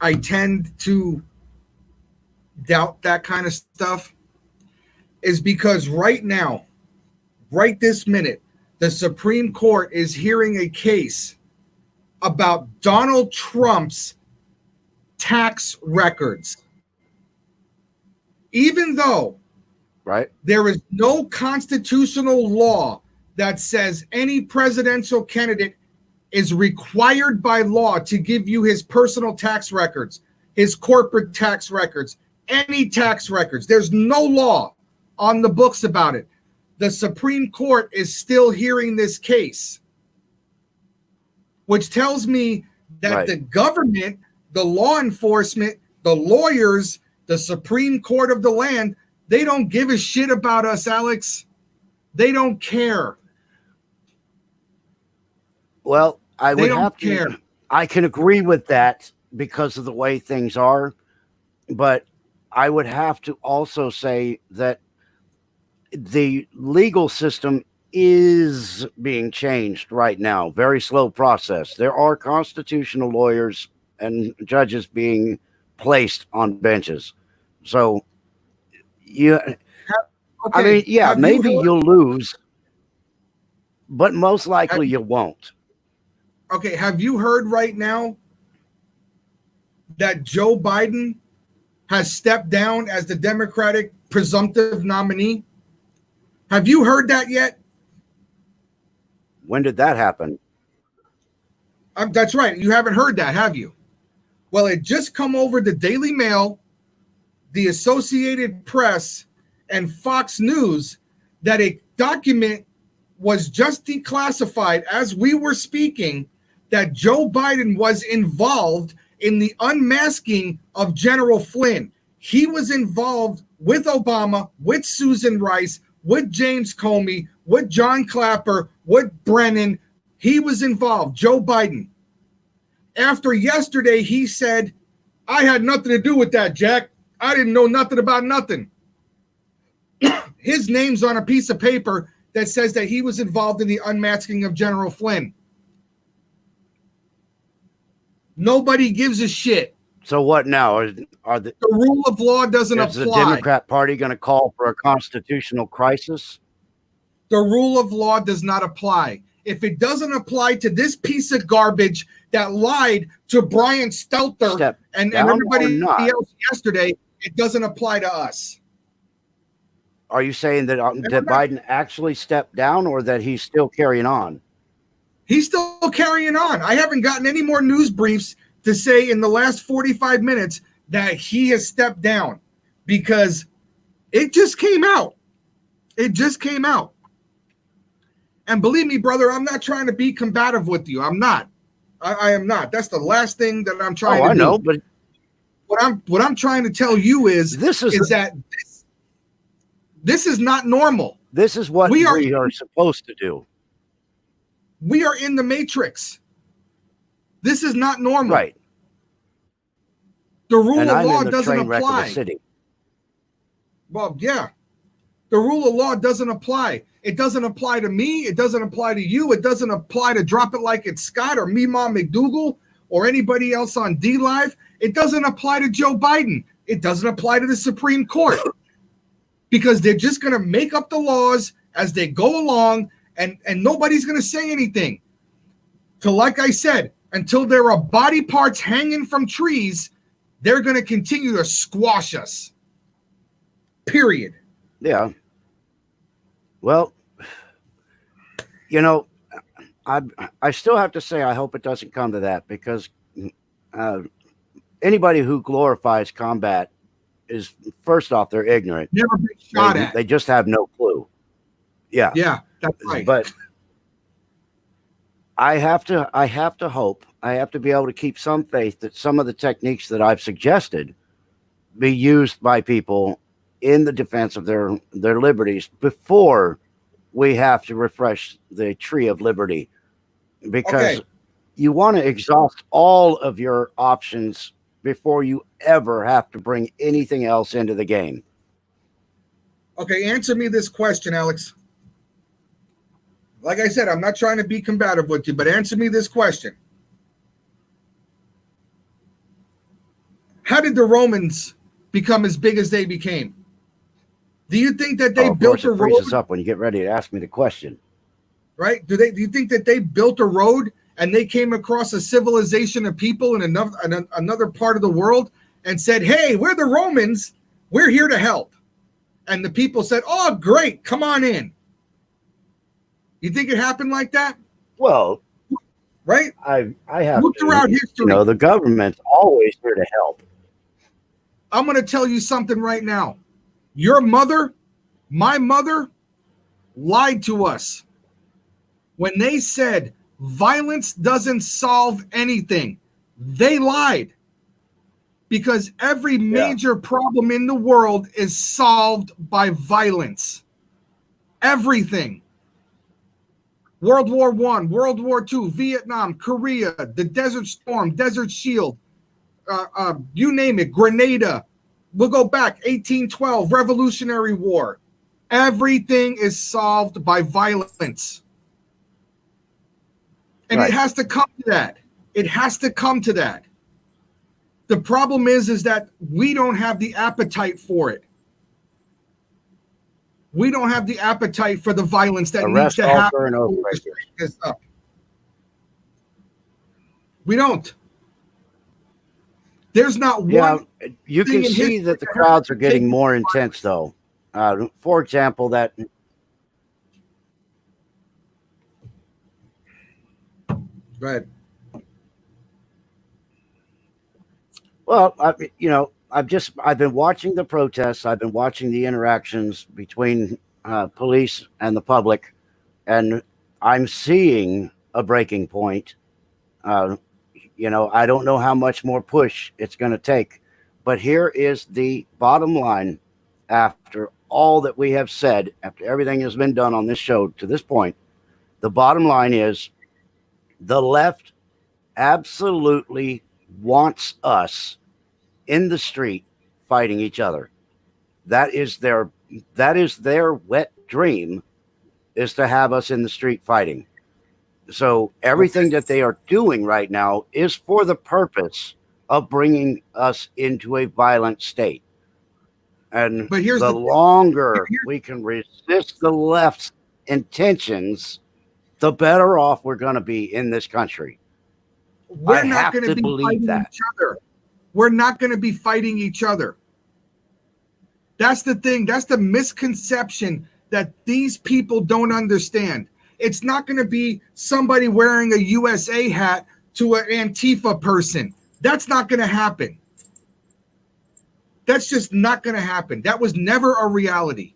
I tend to doubt that kind of stuff is because right now, right this minute, the Supreme Court is hearing a case about Donald Trump's tax records. Even though there is no constitutional law that says any presidential candidate is required by law to give you his personal tax records, his corporate tax records, any tax records. There's no law on the books about it. The Supreme Court is still hearing this case, which tells me that the government, the law enforcement, the lawyers, the Supreme Court of the land, they don't give a shit about us, Alex. They don't care. Well, I can agree with that because of the way things are, but I would have to also say that the legal system is being changed right now. Very slow process. There are constitutional lawyers and judges being placed on benches. So you, I mean, yeah, maybe you'll lose, but most likely you won't. Okay, have you heard right now that Joe Biden has stepped down as the Democratic presumptive nominee? Have you heard that yet? When did that happen? That's right. You haven't heard that, have you? Well, it just come over the Daily Mail, the Associated Press, and Fox News that a document was just declassified as we were speaking, that Joe Biden was involved in the unmasking of General Flynn. He was involved with Obama, with Susan Rice, with James Comey, with John Clapper, with Brennan. He was involved, Joe Biden. After yesterday, he said, I had nothing to do with that, Jack. I didn't know nothing about nothing. His name's on a piece of paper that says that he was involved in the unmasking of General Flynn. Nobody gives a shit. So what now? The rule of law doesn't apply. Is the Democrat Party going to call for a constitutional crisis? The rule of law does not apply. If it doesn't apply to this piece of garbage that lied to Brian Stelter and everybody else yesterday, it doesn't apply to us. Are you saying that Biden actually stepped down, or that he's still carrying on? He's still carrying on. I haven't gotten any more news briefs to say in the last 45 minutes that he has stepped down, because it just came out. It just came out. And believe me, brother, I'm not trying to be combative with you. I'm not. I am not. That's the last thing that I'm trying to do. I know, but what I'm trying to tell you is this is not normal. This is what we are supposed to do. We are in the matrix. This is not normal. Right. The rule of law doesn't apply. Well, yeah. The rule of law doesn't apply. It doesn't apply to me. It doesn't apply to you. It doesn't apply to Drop It Like It's Scott or Mima McDougal or anybody else on D Live. It doesn't apply to Joe Biden. It doesn't apply to the Supreme Court, because they're just going to make up the laws as they go along, and nobody's going to say anything. So like I said, until there are body parts hanging from trees, they're going to continue to squash us. Period. Yeah. Well, you know, I still have to say I hope it doesn't come to that, because anybody who glorifies combat is, first off, they're ignorant. Never been shot at. They just have no clue. Yeah. Yeah, that's right. But I have to hope, I have to be able to keep some faith that some of the techniques that I've suggested be used by people in the defense of their liberties before we have to refresh the tree of liberty, because you want to exhaust all of your options before you ever have to bring anything else into the game. Okay, answer me this question, Alex. Like I said, I'm not trying to be combative with you, but answer me this question. How did the Romans become as big as they became? Do you think that they built a road? It freezes up when you get ready to ask me the question. Right? Do you think that they built a road and they came across a civilization of people in another part of the world and said, hey, we're the Romans, we're here to help? And the people said, oh, great, come on in. You think it happened like that? Well, right? I have look throughout history. You know, the government's always here to help. I'm going to tell you something right now. Your mother, my mother, lied to us when they said violence doesn't solve anything. They lied, because every major problem in the world is solved by violence. Everything. World War I, World War II, Vietnam, Korea, the Desert Storm, Desert Shield, you name it, Grenada, We'll go back 1812, Revolutionary War. Everything is solved by violence. And Right. it has to come to that. It has to come to that. The problem is that we don't have the appetite for it. We don't have the appetite for the violence that needs Arrest to all happen. current oath breakers. We don't. There's not Yeah, one. you can see that the crowds are getting more intense, though. For example, that. Go ahead. Well, I've been watching the protests. I've been watching the interactions between police and the public, and I'm seeing a breaking point. I don't know how much more push it's going to take, but here is the bottom line. After all that we have said, after everything has been done on this show to this point, the bottom line is the left absolutely wants us in the street fighting each other. That is their wet dream, is to have us in the street fighting. So everything that they are doing right now is for the purpose of bringing us into a violent state. And But here's the longer we can resist the left's intentions, the better off we're going to be in this country. We're not going to be fighting each other. We're not going to be fighting each other. That's the thing. That's the misconception that these people don't understand. It's not going to be somebody wearing a USA hat to an Antifa person. That's not going to happen. That's just not going to happen. That was never a reality.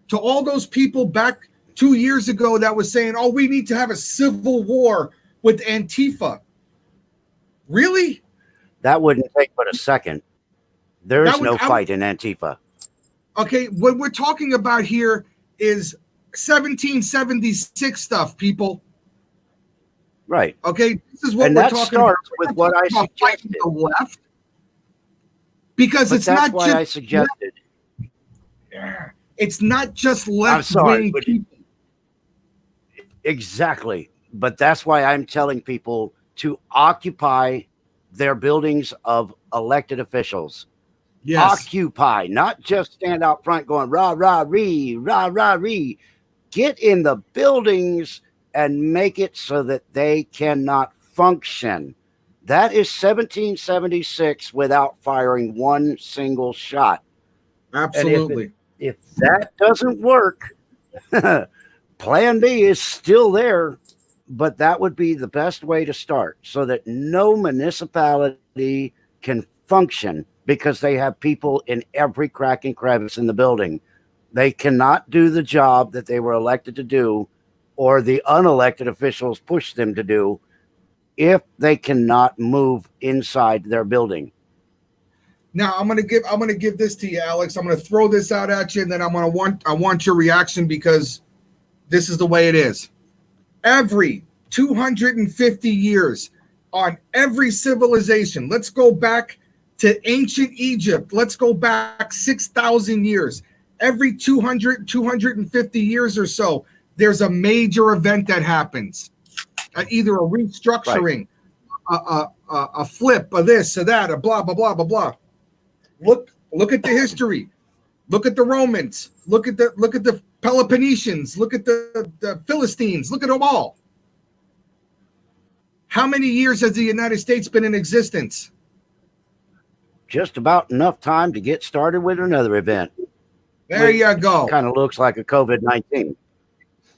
To all those people back 2 years ago that was saying, oh, we need to have a civil war with Antifa. Really? That wouldn't take but a second. There is no fight in Antifa. Okay, what we're talking about here is 1776 stuff, people. Right. Okay, this is what we're talking about. And that starts with what I suggested. The left, because it's not just I suggested. It's not just left-wing people. Exactly. But that's why I'm telling people to occupy their buildings of elected officials. Yes. Occupy, not just stand out front going rah, rah, ree, rah, rah, ree. Get in the buildings and make it so that they cannot function. That is 1776 without firing one single shot. Absolutely. If that doesn't work, Plan B is still there, but that would be the best way to start so that no municipality can function because they have people in every crack and crevice in the building. They cannot do the job that they were elected to do or the unelected officials push them to do if they cannot move inside their building. Now I'm gonna give this to you, Alex. I'm gonna throw this out at you, and then I want your reaction because this is the way it is. Every 250 years on every civilization, let's go back to ancient Egypt. Let's go back 6,000 years. Every 250 years or so, there's a major event that happens. Either a restructuring, right, a flip, a this, a that, a blah, blah, blah, blah, blah. Look at the history. Look at the Romans. Look at the Peloponnesians. Look at the Philistines. Look at them all. How many years has the United States been in existence? Just about enough time to get started with another event. There you go. Kind of looks like a COVID-19.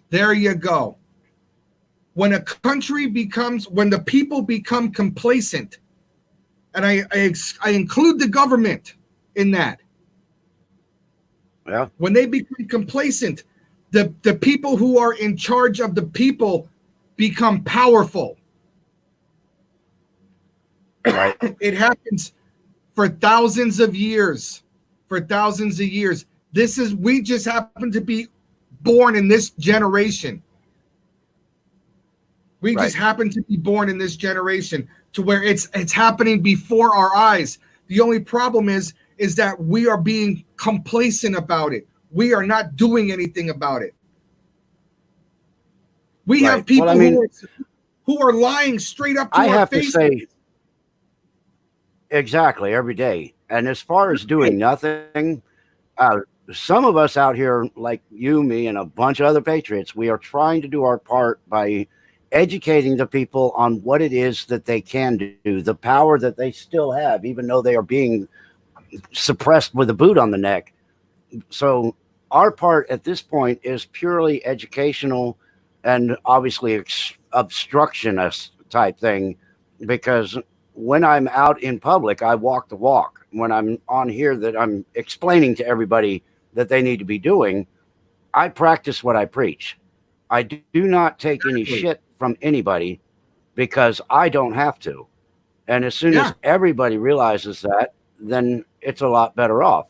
There you go. When the people become complacent, and I include the government in that. Yeah. When they become complacent, the people who are in charge of the people become powerful. Right. It happens for thousands of years. We just happen to be born in this generation. We just happen to be born in this generation to where it's happening before our eyes. The only problem is is that we are being complacent about it. We are not doing anything about it. We have people who are lying straight up to our face. I have to say, exactly, every day. And as far as doing nothing, some of us out here, like you, me, and a bunch of other patriots, we are trying to do our part by educating the people on what it is that they can do, the power that they still have, even though they are being suppressed with a boot on the neck. So our part at this point is purely educational and obviously obstructionist type thing, because when I'm out in public, I walk the walk. When I'm on here that I'm explaining to everybody that they need to be doing, I practice what I preach. I do not take any shit from anybody because I don't have to. And as soon as everybody realizes that, then it's a lot better off.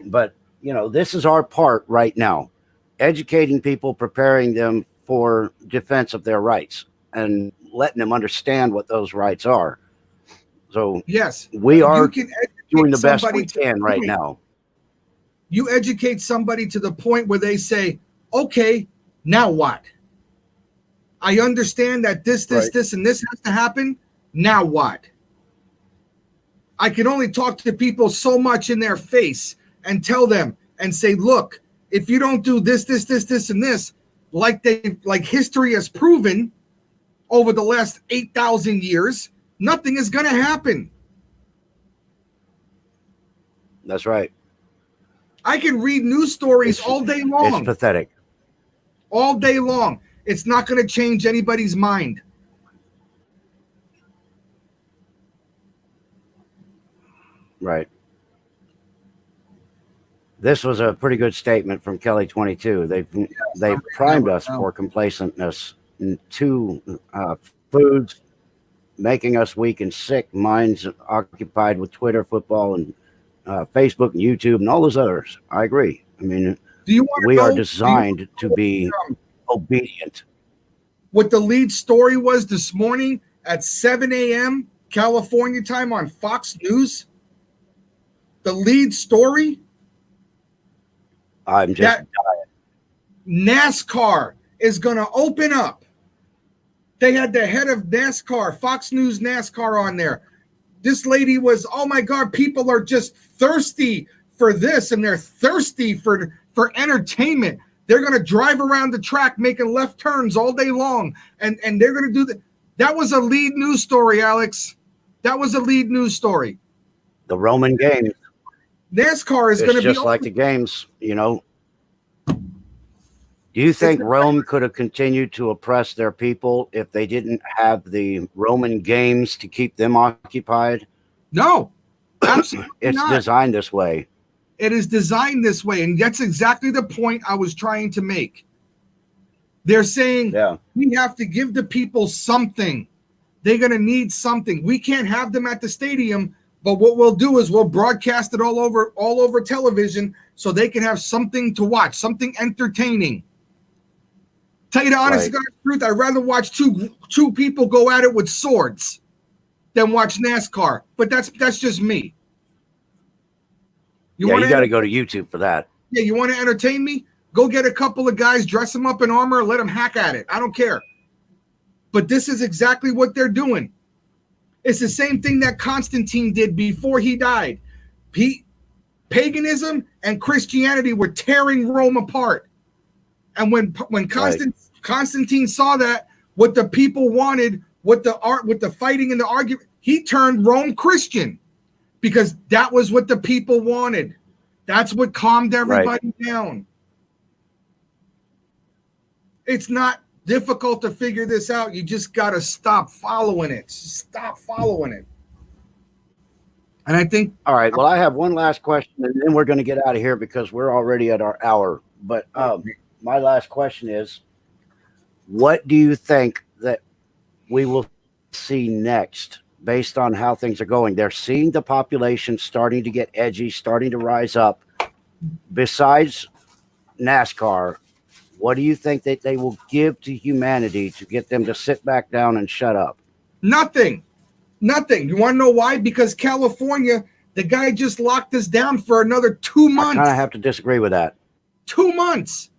But, you know, this is our part right now, educating people, preparing them for defense of their rights and letting them understand what those rights are. So yes, we are doing the best we can right now. You educate somebody to the point where they say, okay, now what? I understand that this, and this has to happen. Now what? I can only talk to people so much in their face and tell them and say, look, if you don't do this, and this, like history has proven over the last 8,000 years, nothing is going to happen. That's right. I can read news stories all day long. It's pathetic. All day long. It's not going to change anybody's mind. Right. This was a pretty good statement from Kelly 22. They've primed us for complacentness to foods, making us weak and sick, minds occupied with Twitter, football, and Facebook and YouTube and all those others. I agree. I mean, we are designed to be obedient. What the lead story was this morning at 7 a.m. California time on Fox News? The lead story? I'm just dying. NASCAR is going to open up. They had the head of NASCAR, Fox News NASCAR on there. This lady was, oh my God, people are just thirsty for this, and they're thirsty for entertainment. They're going to drive around the track making left turns all day long, and they're going to do that. That was a lead news story, Alex. That was a lead news story. The Roman games. NASCAR is going to be just like the games, you know. Do you think Rome could have continued to oppress their people if they didn't have the Roman games to keep them occupied? No, absolutely It's not. designed this way. It is designed this way, and that's exactly the point I was trying to make. They're saying we have to give the people something. They're going to need something. We can't have them at the stadium, but what we'll do is we'll broadcast it all over television so they can have something to watch, something entertaining. Tell you the honest truth, I'd rather watch two people go at it with swords than watch NASCAR. But that's just me. You got to go to YouTube for that. Yeah, you want to entertain me? Go get a couple of guys, dress them up in armor, and let them hack at it. I don't care. But this is exactly what they're doing. It's the same thing that Constantine did before he died. Paganism and Christianity were tearing Rome apart. And when Constantine saw that, what the people wanted, with the fighting and the argument, he turned Rome Christian because that was what the people wanted. That's what calmed everybody down. It's not difficult to figure this out. You just got to stop following it. Stop following it. And I think... All right. Well, I have one last question, and then we're going to get out of here because we're already at our hour. But my last question is, what do you think that we will see next based on how things are going? They're seeing the population starting to get edgy, starting to rise up. Besides NASCAR, what do you think that they will give to humanity to get them to sit back down and shut up? Nothing. You want to know why? Because California The guy just locked us down for another 2 months. I kind of have to disagree with that. 2 months.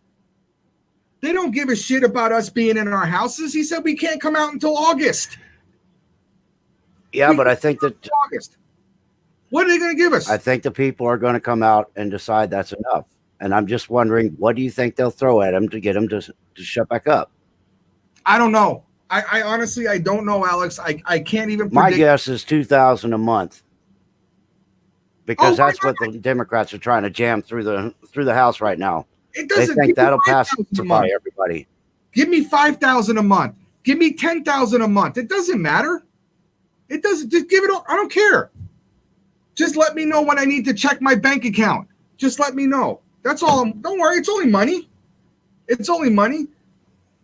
They don't give a shit about us being in our houses. He said we can't come out until August. Yeah, but I think that August. What are they going to give us? I think the people are going to come out and decide that's enough. And I'm just wondering, what do you think they'll throw at them to get them to shut back up? I don't know. I honestly, I don't know, Alex. I can't even predict. My guess is $2,000 a month, because that's what the Democrats are trying to jam through the House right now. It They doesn't. think that'll pacify everybody. Give me $5,000 a month. Give me $10,000 a month. It doesn't matter. It doesn't. Just give it all. I don't care. Just let me know when I need to check my bank account. Just let me know. That's all. Don't worry. It's only money. It's only money.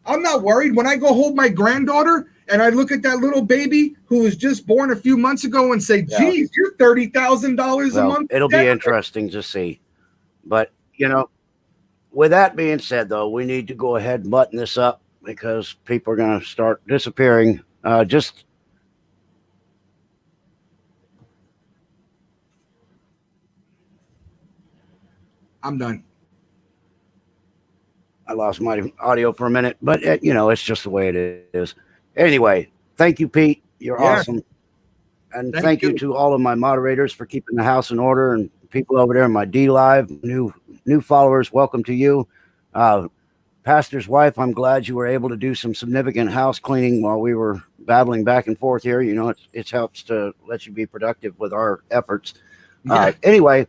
I'm not worried. When I go hold my granddaughter and I look at that little baby who was just born a few months ago and say, geez, you're $30,000 a month. It'll be interesting to see. But, with that being said, though, we need to go ahead and button this up because people are going to start disappearing. I'm done. I lost my audio for a minute, but it's just the way it is. Anyway, thank you, Pete. You're awesome. And thank you to all of my moderators for keeping the house in order, and people over there in my D Live, new followers. Welcome to you. Pastor's wife, I'm glad you were able to do some significant house cleaning while we were battling back and forth here. It helps to let you be productive with our efforts. Anyway,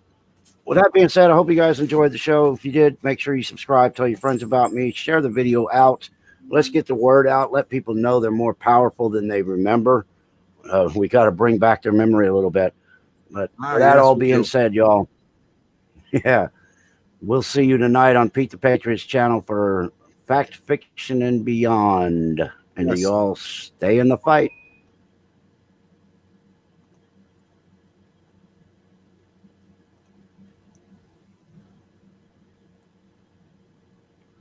with that being said, I hope you guys enjoyed the show. If you did, make sure you subscribe, tell your friends about me, share the video out. Let's get the word out. Let people know they're more powerful than they remember. We got to bring back their memory a little bit. But with that all being said, y'all, we'll see you tonight on Pete the Patriot's channel for Fact, Fiction, and Beyond. And y'all stay in the fight.